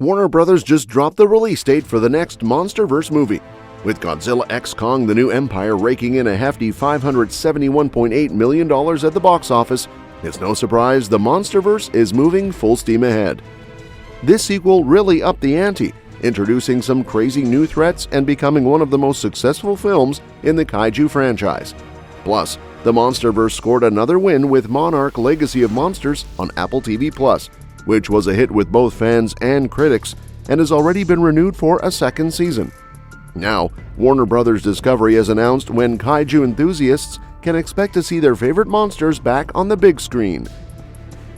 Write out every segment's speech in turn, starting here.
Warner Bros. Just dropped the release date for the next MonsterVerse movie, with Godzilla x Kong: The New Empire raking in a hefty $571.8 million at the box office. It's no surprise the MonsterVerse is moving full steam ahead. This sequel really upped the ante, introducing some crazy new threats and becoming one of the most successful films in the kaiju franchise. Plus, the MonsterVerse scored another win with Monarch: Legacy of Monsters on Apple TV+, which was a hit with both fans and critics and has already been renewed for a second season. Now, Warner Bros. Discovery has announced when kaiju enthusiasts can expect to see their favorite monsters back on the big screen.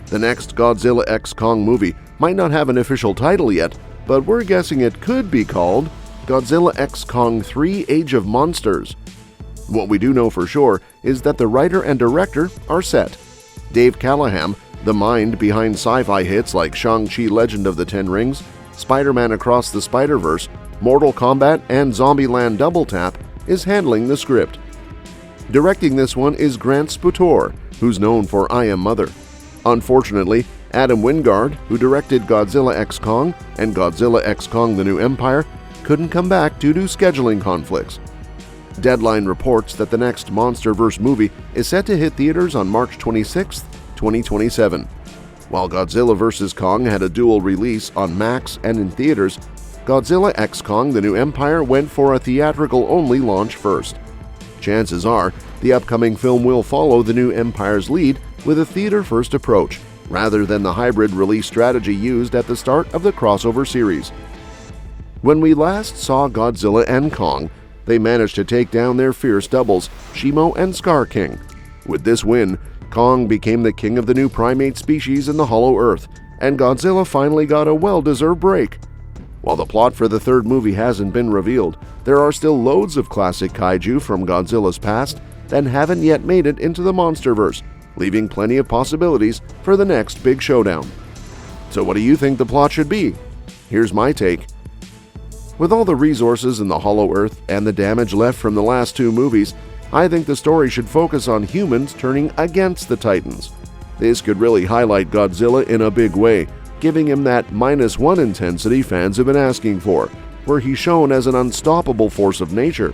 The next Godzilla x Kong movie might not have an official title yet, but we're guessing it could be called Godzilla x Kong 3: Age of Monsters. What we do know for sure is that the writer and director are set. Dave Callaham, the mind behind sci-fi hits like Shang-Chi: Legend of the Ten Rings, Spider-Man Across the Spider-Verse, Mortal Kombat, and Zombieland Double Tap, is handling the script. Directing this one is Grant Sputor, who's known for I Am Mother. Unfortunately, Adam Wingard, who directed Godzilla x Kong and Godzilla x Kong: The New Empire, couldn't come back due to scheduling conflicts. Deadline reports that the next MonsterVerse movie is set to hit theaters on March 26, 2027. While Godzilla vs. Kong had a dual release on Max and in theaters, Godzilla x Kong: The New Empire went for a theatrical-only launch first. Chances are, the upcoming film will follow The New Empire's lead with a theater-first approach, rather than the hybrid release strategy used at the start of the crossover series. When we last saw Godzilla and Kong, they managed to take down their fierce doubles, Shimo and Scar King. With this win, Kong became the king of the new primate species in the Hollow Earth, and Godzilla finally got a well-deserved break. While the plot for the third movie hasn't been revealed, there are still loads of classic kaiju from Godzilla's past that haven't yet made it into the MonsterVerse, leaving plenty of possibilities for the next big showdown. So what do you think the plot should be? Here's my take. With all the resources in the Hollow Earth and the damage left from the last two movies, I think the story should focus on humans turning against the Titans. This could really highlight Godzilla in a big way, giving him that -1 intensity fans have been asking for, where he's shown as an unstoppable force of nature.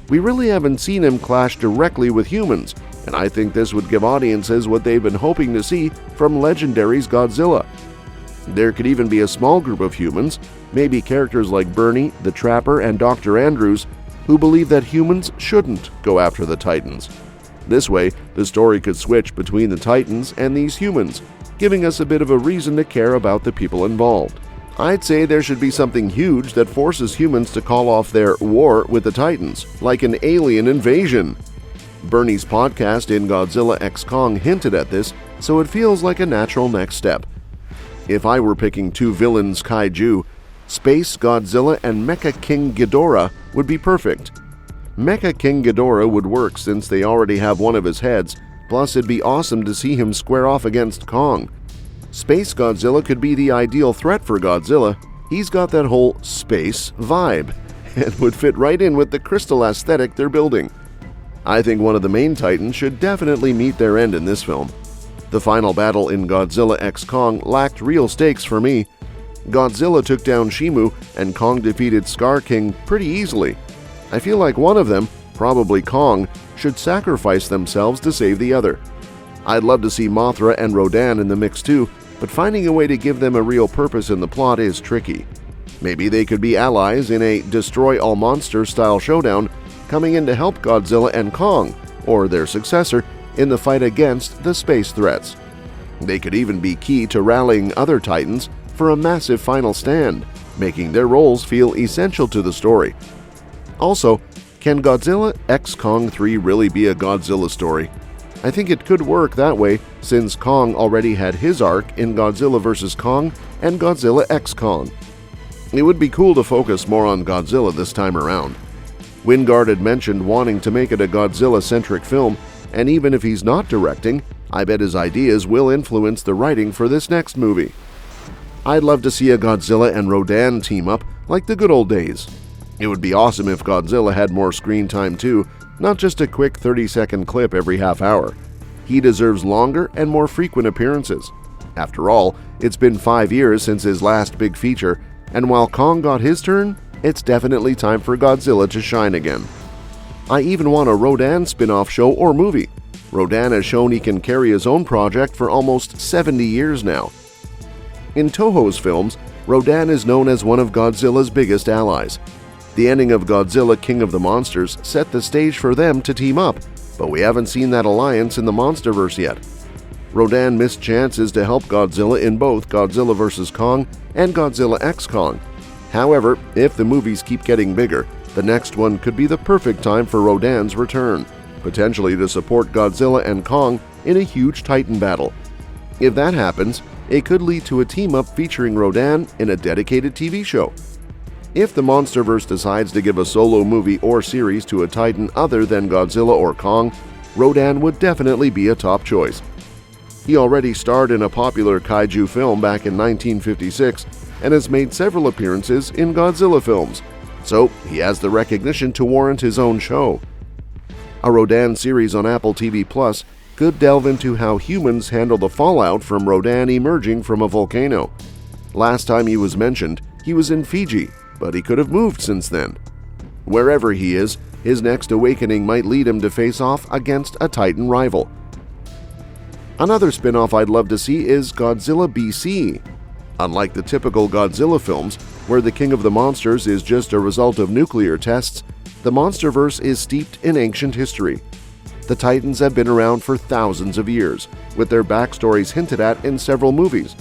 We really haven't seen him clash directly with humans, and I think this would give audiences what they've been hoping to see from Legendary's Godzilla. There could even be a small group of humans, maybe characters like Bernie, the Trapper, and Dr. Andrews, who believe that humans shouldn't go after the Titans. This way, the story could switch between the Titans and these humans, giving us a bit of a reason to care about the people involved. I'd say there should be something huge that forces humans to call off their war with the Titans, like an alien invasion. Bernie's podcast in Godzilla x Kong hinted at this, so it feels like a natural next step. If I were picking two villains kaiju, Space Godzilla and Mecha King Ghidorah would be perfect. Mecha King Ghidorah would work since they already have one of his heads, plus it'd be awesome to see him square off against Kong. Space Godzilla could be the ideal threat for Godzilla. He's got that whole space vibe, and would fit right in with the crystal aesthetic they're building. I think one of the main Titans should definitely meet their end in this film. The final battle in Godzilla x Kong lacked real stakes for me. Godzilla took down Shimu, and Kong defeated Scar King pretty easily. I feel like one of them, probably Kong, should sacrifice themselves to save the other. I'd love to see Mothra and Rodan in the mix too, but finding a way to give them a real purpose in the plot is tricky. Maybe they could be allies in a Destroy All Monsters style showdown, coming in to help Godzilla and Kong, or their successor, in the fight against the space threats. They could even be key to rallying other Titans for a massive final stand, making their roles feel essential to the story. Also, can Godzilla x Kong 3 really be a Godzilla story? I think it could work that way since Kong already had his arc in Godzilla vs. Kong and Godzilla x Kong. It would be cool to focus more on Godzilla this time around. Wingard had mentioned wanting to make it a Godzilla-centric film, and even if he's not directing, I bet his ideas will influence the writing for this next movie. I'd love to see a Godzilla and Rodan team up like the good old days. It would be awesome if Godzilla had more screen time too, not just a quick 30-second clip every half hour. He deserves longer and more frequent appearances. After all, it's been 5 years since his last big feature, and while Kong got his turn, it's definitely time for Godzilla to shine again. I even want a Rodan spin-off show or movie. Rodan has shown he can carry his own project for almost 70 years now. In Toho's films, Rodan is known as one of Godzilla's biggest allies. The ending of Godzilla King of the Monsters set the stage for them to team up, but we haven't seen that alliance in the MonsterVerse yet. Rodan missed chances to help Godzilla in both Godzilla vs. Kong and Godzilla x Kong. However, if the movies keep getting bigger, the next one could be the perfect time for Rodan's return, potentially to support Godzilla and Kong in a huge Titan battle. If that happens, it could lead to a team-up featuring Rodan in a dedicated TV show. If the MonsterVerse decides to give a solo movie or series to a Titan other than Godzilla or Kong, Rodan would definitely be a top choice. He already starred in a popular kaiju film back in 1956 and has made several appearances in Godzilla films, so he has the recognition to warrant his own show. A Rodan series on Apple TV Plus could delve into how humans handle the fallout from Rodan emerging from a volcano. Last time he was mentioned, he was in Fiji, but he could have moved since then. Wherever he is, his next awakening might lead him to face off against a Titan rival. Another spin-off I'd love to see is Godzilla BC. Unlike the typical Godzilla films, where the King of the Monsters is just a result of nuclear tests, the MonsterVerse is steeped in ancient history. The Titans have been around for thousands of years, with their backstories hinted at in several movies.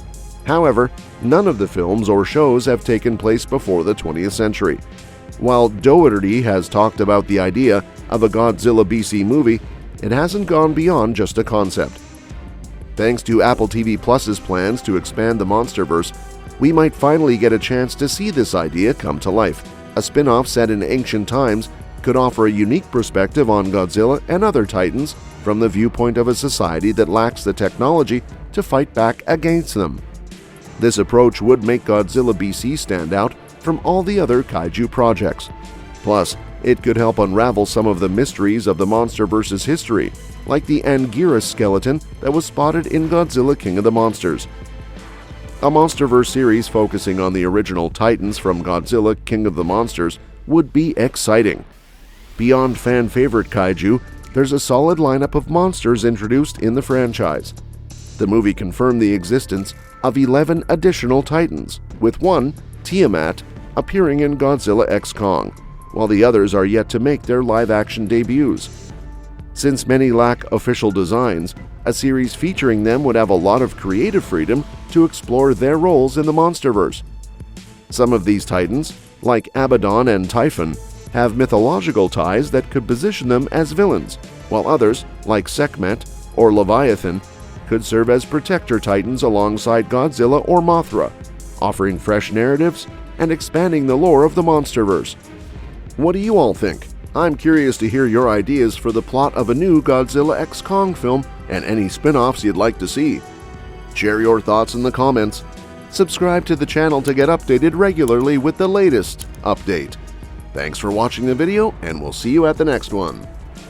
However, none of the films or shows have taken place before the 20th century. While Doherty has talked about the idea of a Godzilla BC movie, it hasn't gone beyond just a concept. Thanks to Apple TV Plus's plans to expand the MonsterVerse, we might finally get a chance to see this idea come to life. A spin-off set in ancient times could offer a unique perspective on Godzilla and other Titans from the viewpoint of a society that lacks the technology to fight back against them. This approach would make Godzilla BC stand out from all the other kaiju projects. Plus, it could help unravel some of the mysteries of the MonsterVerse's history, like the Anguirus skeleton that was spotted in Godzilla King of the Monsters. A MonsterVerse series focusing on the original Titans from Godzilla King of the Monsters would be exciting. Beyond fan-favorite kaiju, there's a solid lineup of monsters introduced in the franchise. The movie confirmed the existence of 11 additional Titans, with one, Tiamat, appearing in Godzilla x Kong, while the others are yet to make their live-action debuts. Since many lack official designs, a series featuring them would have a lot of creative freedom to explore their roles in the MonsterVerse. Some of these Titans, like Abaddon and Typhon, have mythological ties that could position them as villains, while others, like Sekhmet or Leviathan, could serve as protector Titans alongside Godzilla or Mothra, offering fresh narratives and expanding the lore of the MonsterVerse. What do you all think? I'm curious to hear your ideas for the plot of a new Godzilla x Kong film and any spin-offs you'd like to see. Share your thoughts in the comments. Subscribe to the channel to get updated regularly with the latest update. Thanks for watching the video, and we'll see you at the next one.